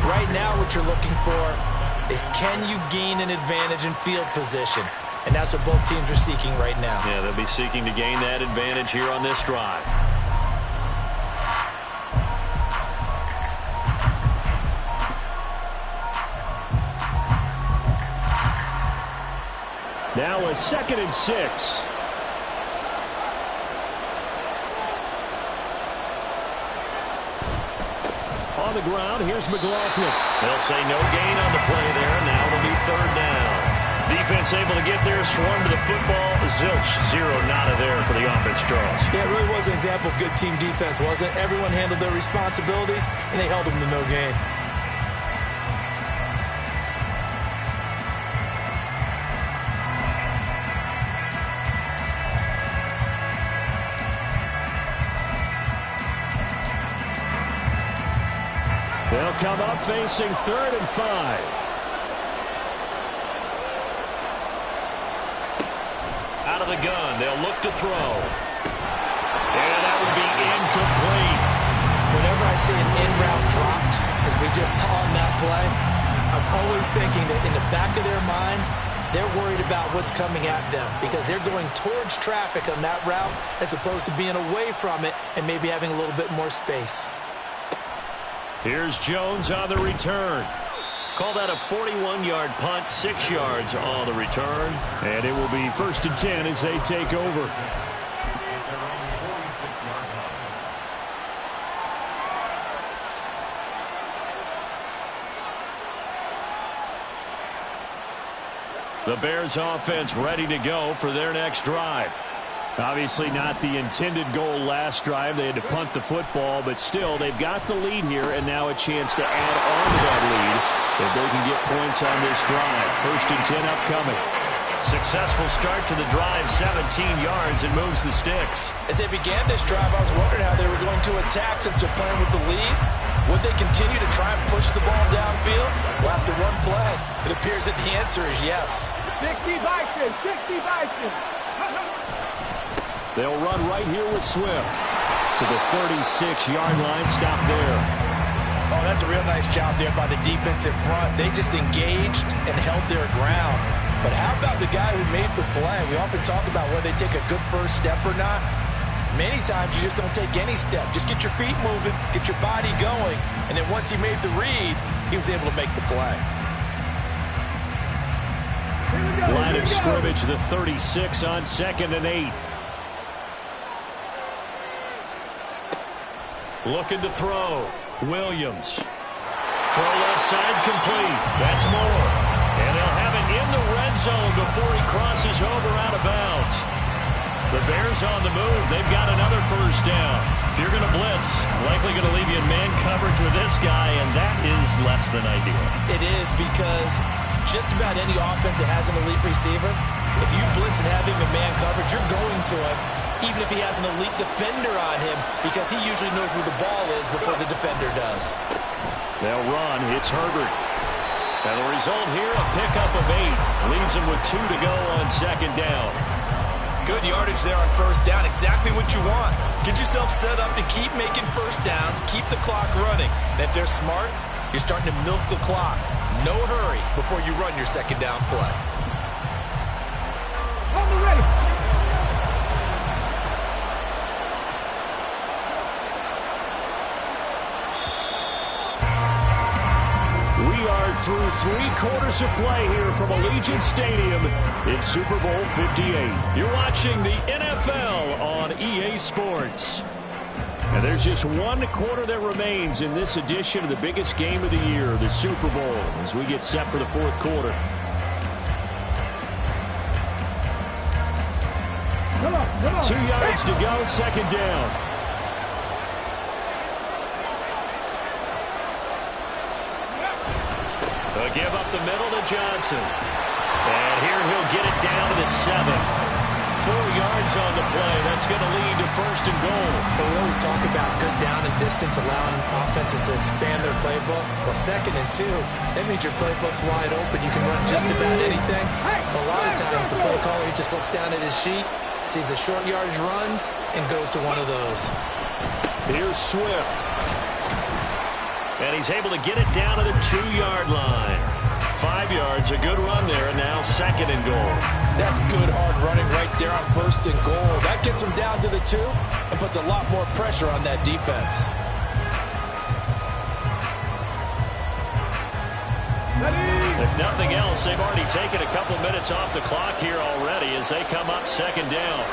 Right now what you're looking for is, can you gain an advantage in field position? And that's what both teams are seeking right now. Yeah, they'll be seeking to gain that advantage here on this drive. Now a 2nd and 6. On the ground, here's McLaughlin. They'll say no gain on the play there. Now it'll be 3rd down. Defense able to get there, swarm to the football. Zilch, 0 nada there for the offense draws. Yeah, it really was an example of good team defense, wasn't it? Everyone handled their responsibilities, and they held them to no gain. They'll come up facing 3rd and 5. Out of the gun, they'll look to throw. And that would be incomplete. Whenever I see an in-route dropped, as we just saw in that play, I'm always thinking that in the back of their mind, they're worried about what's coming at them because they're going towards traffic on that route as opposed to being away from it and maybe having a little bit more space. Here's Jones on the return. Call that a 41-yard punt, 6 yards on the return. And it will be 1st and 10 as they take over. The Bears offense ready to go for their next drive. Obviously not the intended goal last drive. They had to punt the football, but still they've got the lead here and now a chance to add on to that lead if they can get points on this drive. 1st and 10 upcoming. Successful start to the drive, 17 yards, and moves the sticks. As they began this drive, I was wondering how they were going to attack since they're playing with the lead. Would they continue to try and push the ball downfield? Well, after one play, it appears that the answer is yes. 60 Vikings, 60 Vikings. They'll run right here with Swift to the 36-yard line. Stop there. Oh, that's a real nice job there by the defensive front. They just engaged and held their ground. But how about the guy who made the play? We often talk about whether they take a good first step or not. Many times you just don't take any step. Just get your feet moving, get your body going, and then once he made the read, he was able to make the play. Line of scrimmage, the 36 on 2nd and 8. Looking to throw. Williams. Throw left side complete. That's more. And they'll have it in the red zone before he crosses over out of bounds. The Bears on the move. They've got another 1st down. If you're going to blitz, likely going to leave you in man coverage with this guy, and that is less than ideal. It is because just about any offense that has an elite receiver, if you blitz and have him in man coverage, you're going to him, even if he has an elite defender on him, because he usually knows where the ball is before the defender does. They'll run. It's Herbert. And the result here, a pickup of 8. Leaves him with 2 to go on 2nd down. Good yardage there on first down. Exactly what you want. Get yourself set up to keep making first downs, keep the clock running. And if they're smart, you're starting to milk the clock. No hurry before you run your second down play. On the ready. We are through 3 quarters of play here from Allegiant Stadium in Super Bowl 58. You're watching the NFL on EA Sports. And there's just 1 quarter that remains in this edition of the biggest game of the year, the Super Bowl, as we get set for the 4th quarter. Come on. 2 yards to go, second down. They'll give up the middle to Johnson. And here he'll get it down to the 7. 4 yards on the play. That's going to lead to first and goal. But we always talk about good down and distance, allowing offenses to expand their playbook. Well, 2nd and 2, that means your playbook's wide open. You can run just about anything. A lot of times, the play caller, he just looks down at his sheet, sees the short yardage runs, and goes to one of those. Here's Swift. And he's able to get it down to the 2-yard line. 5 yards, a good run there, and now 2nd and goal. That's good hard running right there on 1st and goal. That gets him down to the 2 and puts a lot more pressure on that defense. If nothing else, they've already taken a couple minutes off the clock here already as they come up 2nd down.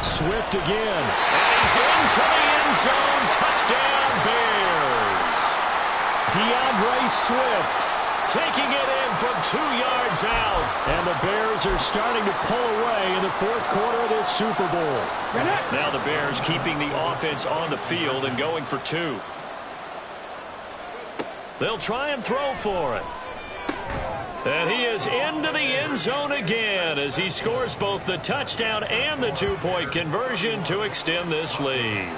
Swift again. And he's into the end zone. Touchdown, Bears. DeAndre Swift taking it in from 2 yards out. And the Bears are starting to pull away in the 4th quarter of this Super Bowl. Now the Bears keeping the offense on the field and going for 2. They'll try and throw for it. And he is into the end zone again as he scores both the touchdown and the 2-point conversion to extend this lead.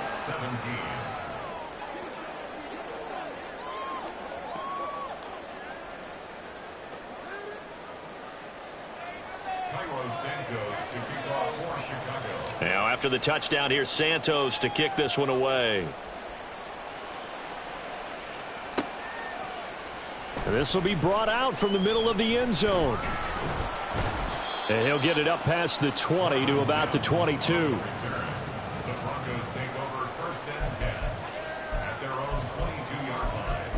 Now after the touchdown, here's Santos to kick this one away. And this will be brought out from the middle of the end zone. And he'll get it up past the 20 to about the 22. The Broncos take over 1st and 10 at their own 22-yard line.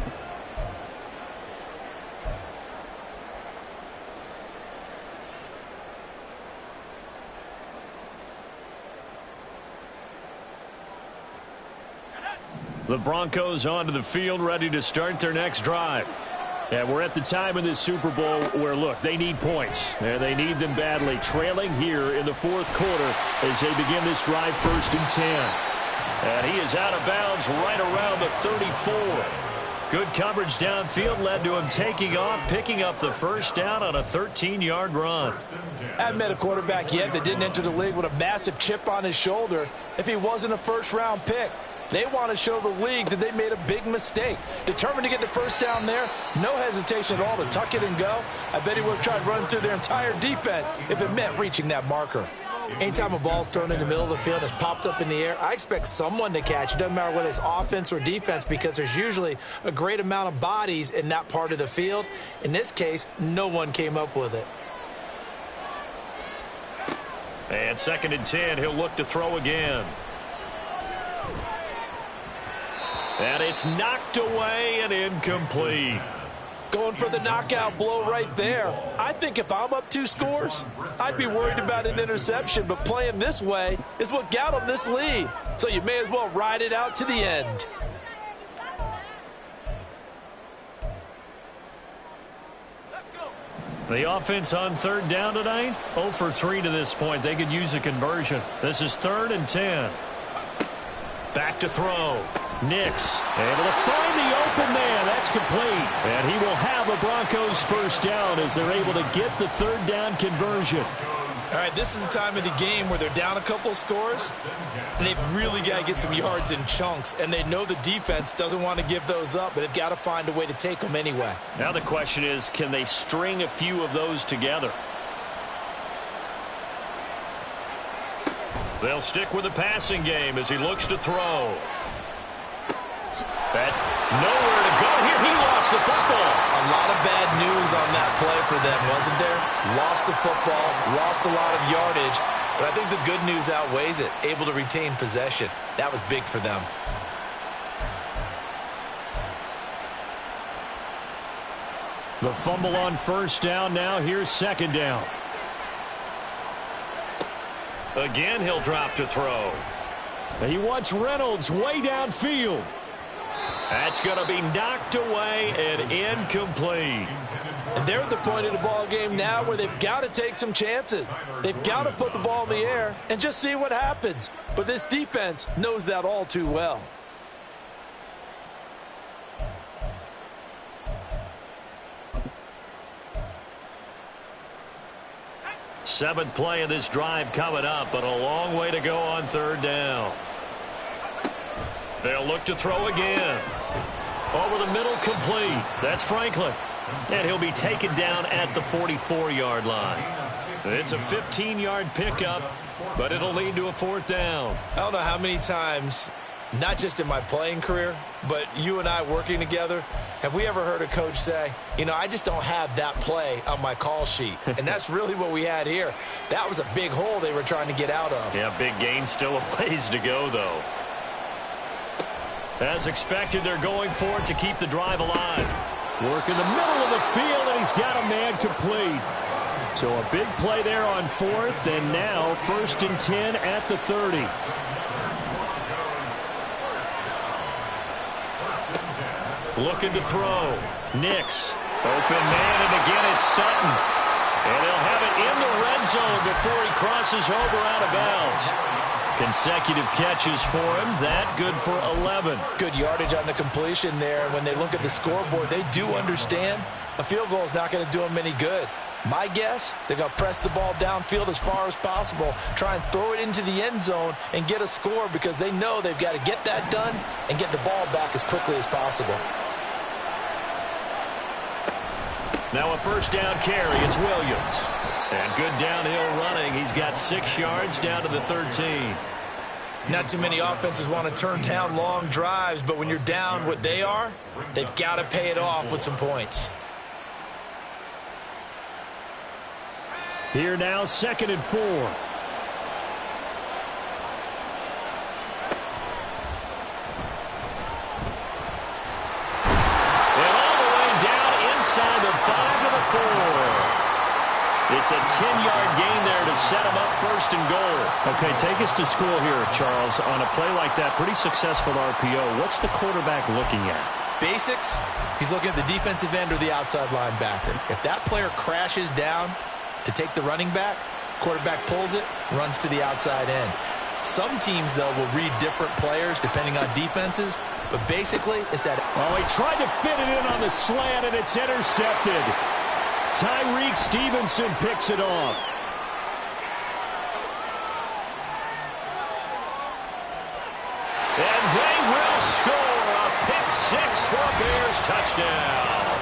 The Broncos onto the field, ready to start their next drive. And we're at the time in this Super Bowl where, look, they need points. And they need them badly. Trailing here in the 4th quarter as they begin this drive 1st and 10. And he is out of bounds right around the 34. Good coverage downfield led to him taking off, picking up the first down on a 13-yard run. I haven't met a quarterback yet that didn't enter the league with a massive chip on his shoulder if he wasn't a first-round pick. They want to show the league that they made a big mistake. Determined to get the first down there, no hesitation at all to tuck it and go. I bet he would have tried running through their entire defense if it meant reaching that marker. Anytime a ball's thrown in the middle of the field and it's popped up in the air, I expect someone to catch. It doesn't matter whether it's offense or defense because there's usually a great amount of bodies in that part of the field. In this case, no one came up with it. And 2nd and 10, he'll look to throw again. And it's knocked away and incomplete. Going for the knockout blow right there. I think if I'm up 2 scores, I'd be worried about an interception, but playing this way is what got them this lead. So you may as well ride it out to the end. The offense on 3rd down tonight, 0 for 3 to this point. They could use a conversion. This is 3rd and 10. Back to throw. Nix able to find the open man. That's complete. And he will have a Broncos first down as they're able to get the 3rd down conversion. All right, this is the time of the game where they're down a couple of scores, and they've really got to get some yards in chunks, and they know the defense doesn't want to give those up, but they've got to find a way to take them anyway. Now the question is, can they string a few of those together? They'll stick with the passing game as he looks to throw. That nowhere to go here. He lost the football. A lot of bad news on that play for them, wasn't there? Lost the football, lost a lot of yardage, but I think the good news outweighs it. Able to retain possession. That was big for them. The fumble on first down. Now here's second down. Again, he'll drop to throw. He wants Reynolds way downfield. That's going to be knocked away and incomplete. And they're at the point of the ball game now where they've got to take some chances. They've got to put the ball in the air and just see what happens. But this defense knows that all too well. Seventh play of this drive coming up, but a long way to go on third down. They'll look to throw again. Over the middle, complete. That's Franklin. And he'll be taken down at the 44-yard line. It's a 15-yard pickup, but it'll lead to a fourth down. I don't know how many times, not just in my playing career, but you and I working together, have we ever heard a coach say, you know, I just don't have that play on my call sheet. And that's really what we had here. That was a big hole they were trying to get out of. Yeah, big gain, still a ways to go, though. As expected, they're going for it to keep the drive alive. Work in the middle of the field, and he's got a man complete. So a big play there on fourth, and now 1st and 10 at the 30. Looking to throw. Nix. Open man, and again it's Sutton. And he'll have it in the red zone before he crosses over out of bounds. Consecutive catches for him. That good for 11. Good yardage on the completion there. And when they look at the scoreboard, they do understand a field goal is not going to do them any good. My guess, they're going to press the ball downfield as far as possible, try and throw it into the end zone and get a score because they know they've got to get that done and get the ball back as quickly as possible. Now a first down carry. It's Williams. And good downhill running. He's got 6 yards down to the 13. Not too many offenses want to turn down long drives, but when you're down what they are, they've got to pay it off with some points. Here now, 2nd and 4. Inside the 5 to the 4. It's a 10-yard gain there to set him up 1st and goal. Okay, take us to school here, Charles. On a play like that, pretty successful RPO. What's the quarterback looking at? Basics, he's looking at the defensive end or the outside linebacker. If that player crashes down to take the running back, quarterback pulls it, runs to the outside end. Some teams, though, will read different players depending on defenses. But basically, it's that. Well, he tried to fit it in on the slant, and it's intercepted. Tyreek Stevenson picks it off. And they will score a pick-6 for a Bears touchdown.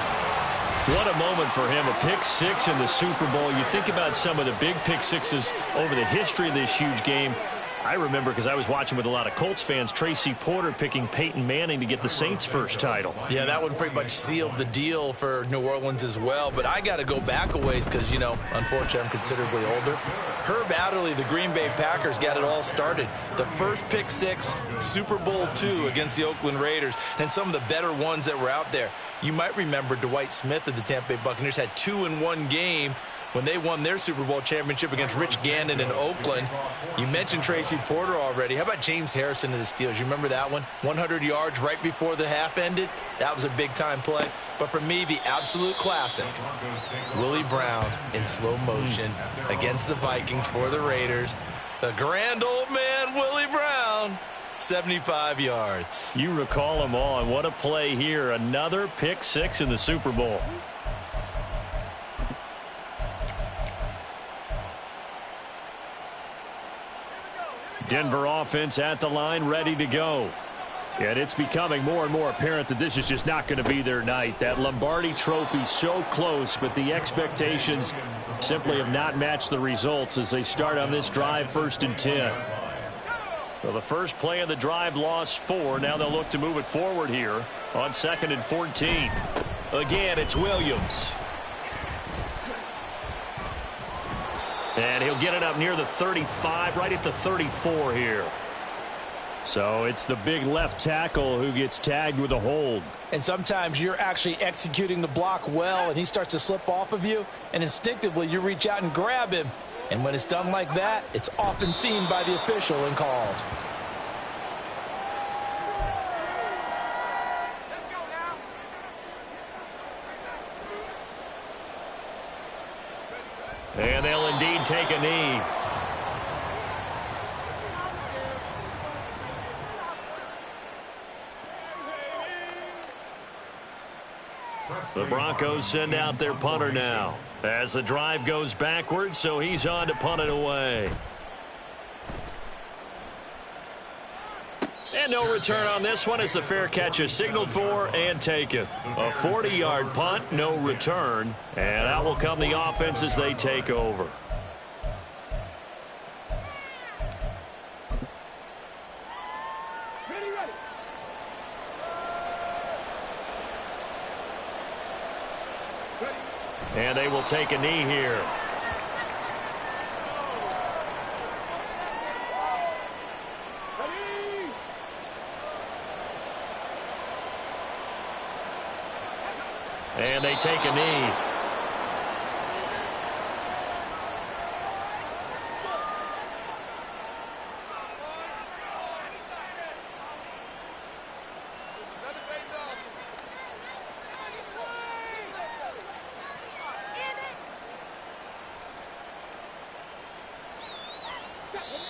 What a moment for him, a pick-6 in the Super Bowl. You think about some of the big pick-6s over the history of this huge game. I remember, because I was watching with a lot of Colts fans, Tracy Porter picking Peyton Manning to get the Saints' first title. Yeah, that one pretty much sealed the deal for New Orleans as well. But I got to go back a ways because, you know, unfortunately I'm considerably older. Herb Adderley, the Green Bay Packers, got it all started. The first pick-6, Super Bowl II against the Oakland Raiders, and some of the better ones that were out there. You might remember Dwight Smith of the Tampa Bay Buccaneers had 2 in one game when they won their Super Bowl championship against Rich Gannon in Oakland. You mentioned Tracy Porter already. How about James Harrison of the Steelers? You remember that one? 100 yards right before the half ended. That was a big-time play. But for me, the absolute classic, Willie Brown in slow motion against the Vikings for the Raiders. The grand old man, Willie Brown, 75 yards. You recall them all, and what a play here. Another pick-6 in the Super Bowl. Denver offense at the line, ready to go. And it's becoming more and more apparent that this is just not going to be their night. That Lombardi trophy so close, but the expectations simply have not matched the results as they start on this drive, 1st and 10. Well, the first play of the drive lost 4. Now they'll look to move it forward here on 2nd and 14. Again, it's Williams. And he'll get it up near the 35, right at the 34 here. So it's the big left tackle who gets tagged with a hold. And sometimes you're actually executing the block well, and he starts to slip off of you, and instinctively you reach out and grab him. And when it's done like that, it's often seen by the official and called. And they'll indeed take a knee. The Broncos send out their punter now as the drive goes backwards, so he's on to punt it away. And no return on this one as the fair catch is signaled for and taken. A 40-yard punt, no return, and out will come the offense as they take over. And they will take a knee here. And they take a knee.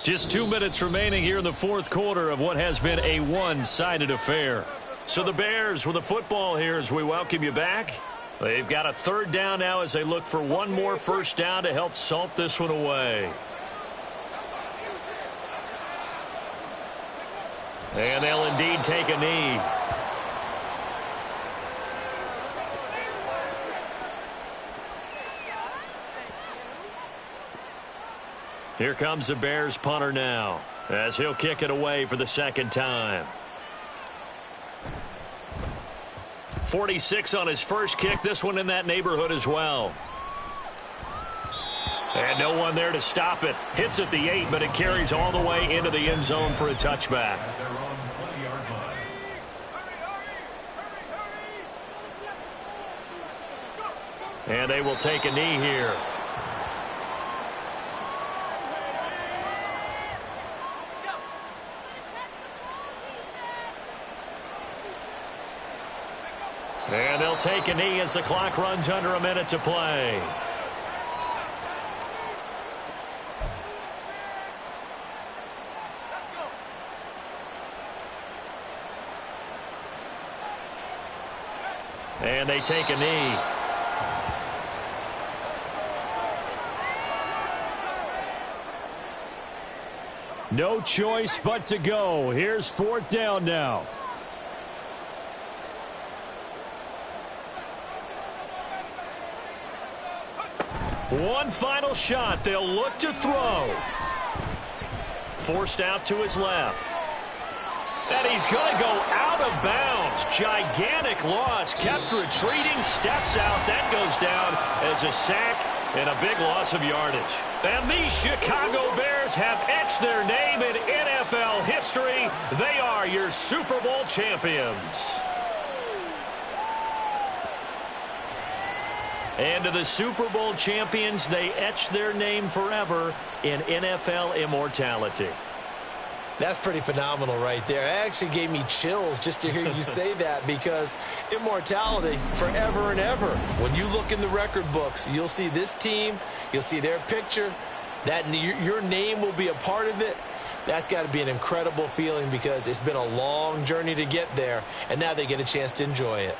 Just 2 minutes remaining here in the fourth quarter of what has been a one-sided affair. So the Bears with the football here as we welcome you back. They've got a 3rd down now as they look for one more first down to help salt this one away. And they'll indeed take a knee. Here comes the Bears punter now as he'll kick it away for the 2nd time. 46 on his first kick. This one in that neighborhood as well. And no one there to stop it. Hits at the 8, but it carries all the way into the end zone for a touchback. And they will take a knee here. And they'll take a knee as the clock runs under a minute to play. And they take a knee. No choice but to go. Here's 4th down now. One final shot. They'll look to throw. Forced out to his left. And he's going to go out of bounds. Gigantic loss. Kept retreating. Steps out. That goes down as a sack and a big loss of yardage. And the Chicago Bears have etched their name in NFL history. They are your Super Bowl champions. And to the Super Bowl champions, they etch their name forever in NFL immortality. That's pretty phenomenal right there. It actually gave me chills just to hear you say that, because immortality forever and ever. When you look in the record books, you'll see this team, you'll see their picture, that your name will be a part of it. That's got to be an incredible feeling because it's been a long journey to get there, and now they get a chance to enjoy it.